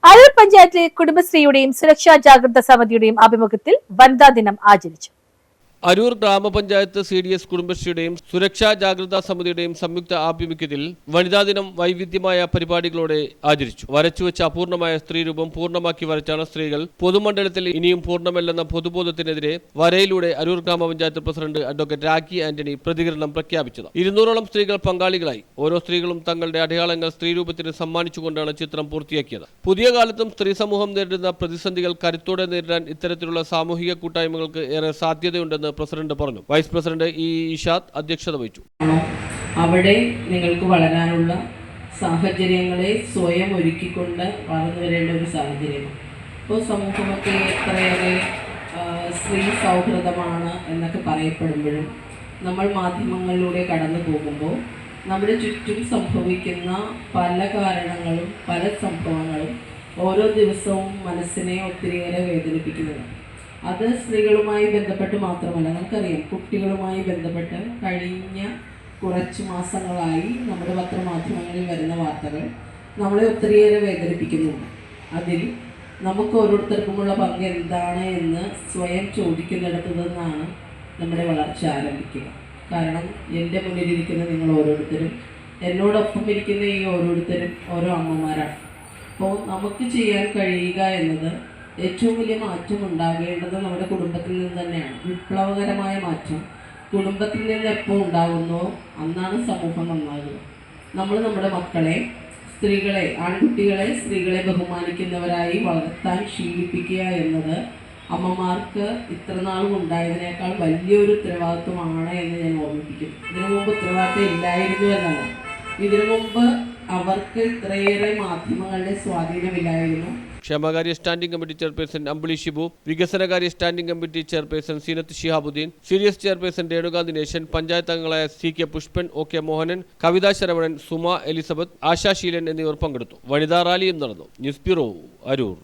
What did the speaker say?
അരൂർ പഞ്ചായത്തിലെ കുടുംബശ്രീയുടെയും സുരക്ഷാ ജാഗ്രതാ സമിതിയുടെയും ആഭിമുഖ്യത്തിൽ വനിതാ ദിനം ആചരിച്ചു. അരൂർ ഗ്രാമപഞ്ചായത്ത് CDS കുടുംബശ്രീയുടെയും സുരക്ഷാ ജാഗ്രതാ സമിതിയുടെയും സംയുക്ത ആഭിമുഖ്യത്തിൽ വനിതാ ദിനം വൈവിധ്യമായ പരിപാടികളോടെ ആചരിച്ചു. വരച്ചുവെച്ച അപൂർണമായ സ്ത്രീരൂപം പൂർണ്ണമാക്കി വരച്ചാണ് സ്ത്രീകൾ പൊതുമണ്ഡലത്തിൽ ഇനിയും പൂർണ്ണമല്ലെന്ന പൊതുബോധത്തിനെതിരെ വരയിലൂടെ അരൂർ ഗ്രാമപഞ്ചായത്ത് പ്രസിഡന്റ് അഡ്വക്കേറ്റ് രാഖി ആന്റണി പ്രതികരണം പ്രഖ്യാപിച്ചത്. 200ഓളം സ്ത്രീകൾ പങ്കാളികളായി. ഓരോ സ്ത്രീകളും തങ്ങളുടെ അടയാളങ്ങൾ സ്ത്രീരൂപത്തിന് സമ്മാനിച്ചുകൊണ്ടാണ് ചിത്രം പൂർത്തിയാക്കിയത്. പുതിയ കാലത്തും സ്ത്രീ സമൂഹം നേരിടുന്ന പ്രതിസന്ധികൾ കരുത്തോടെ നേരിടാൻ ഇത്തരത്തിലുള്ള സാമൂഹിക കൂട്ടായ്മകൾക്ക് ഏറെ സാധ്യതയുണ്ടെന്ന് പ്രസിഡന്റ് പറഞ്ഞു. വൈസ് പ്രസിഡന്റ് ഇഷാദ് അധ്യക്ഷത വഹിച്ചു. അവിടെ നിങ്ങൾക്ക് വളരാനുള്ള സാഹചര്യങ്ങളെ സ്വയം ഒരുക്കിക്കൊണ്ട് വളർന്നു വരേണ്ട ഒരു സാഹചര്യമാണ്. ഇപ്പോൾ സമൂഹമൊക്കെ എത്രയേറെ സ്ത്രീ സൗഹൃദമാണ് എന്നൊക്കെ പറയപ്പെടുമ്പോഴും നമ്മൾ മാധ്യമങ്ങളിലൂടെ കടന്നു പോകുമ്പോൾ നമ്മുടെ ചുറ്റും സംഭവിക്കുന്ന പല കാരണങ്ങളും പല സംഭവങ്ങളും ഓരോ ദിവസവും മനസ്സിനെ ഒത്തിരിയേറെ വേദനിപ്പിക്കുന്നതാണ്. അത് സ്ത്രീകളുമായി ബന്ധപ്പെട്ട് മാത്രമല്ല, നമുക്കറിയാം കുട്ടികളുമായി ബന്ധപ്പെട്ട് കഴിഞ്ഞ കുറച്ച് മാസങ്ങളായി നമ്മുടെ പത്രമാധ്യമങ്ങളിൽ വരുന്ന വാർത്തകൾ നമ്മളെ ഒത്തിരിയേറെ വേദനിപ്പിക്കുന്നുണ്ട്. അതിൽ നമുക്ക് ഓരോരുത്തർക്കുമുള്ള പങ്ക് എന്താണ് എന്ന് സ്വയം ചോദിക്കുന്നിടത്തു നിന്നാണ് നമ്മുടെ വളർച്ച ആരംഭിക്കുക. കാരണം എൻ്റെ മുന്നിലിരിക്കുന്ന നിങ്ങൾ ഓരോരുത്തരും, എന്നോടൊപ്പം ഇരിക്കുന്ന ഈ ഓരോരുത്തരും ഓരോ അമ്മമാരാണ്. അപ്പോൾ നമുക്ക് ചെയ്യാൻ കഴിയുക എന്നത് ഏറ്റവും വലിയ മാറ്റം ഉണ്ടാകേണ്ടത് നമ്മുടെ കുടുംബത്തിൽ നിന്ന് തന്നെയാണ്. വിപ്ലവകരമായ മാറ്റം കുടുംബത്തിൽ നിന്ന് എപ്പോൾ ഉണ്ടാകുന്നോ അന്നാണ് സമൂഹം നന്നാകുക. നമ്മൾ നമ്മുടെ മക്കളെ, സ്ത്രീകളെ, ആൺകുട്ടികളെ, സ്ത്രീകളെ ബഹുമാനിക്കുന്നവരായി വളർത്താൻ ശീലിപ്പിക്കുക എന്നത് അമ്മമാർക്ക് ഇത്രനാളും ഉണ്ടായതിനേക്കാൾ വലിയൊരു ഉത്തരവാദിത്വമാണ് എന്ന് ഞാൻ ഓർമ്മിപ്പിക്കുന്നു. ഇതിനു മുമ്പ് ഉത്തരവാദിത്വം ഇല്ലായിരുന്നു എന്നല്ല, ഇതിനു മുമ്പ് അവർക്ക് ഇത്രയേറെ മാധ്യമങ്ങളുടെ സ്വാധീനമില്ലായിരുന്നു. ക്ഷേമകാര്യ standing committee chairperson Ambili Shibu, വികസനകാര്യ standing committee chairperson Seenath Shihabuddin, CDS chairperson Renuka Dineshan, panchayat അംഗങ്ങളായ CK Pushpan, OK Mohanan, Kavitha Saravanan, Suma Elizabeth, Asha Sheelan എന്നിവർ പങ്കെടുത്തു. വനിതാ റാലിയും നടന്നു. News bureau, Aroor.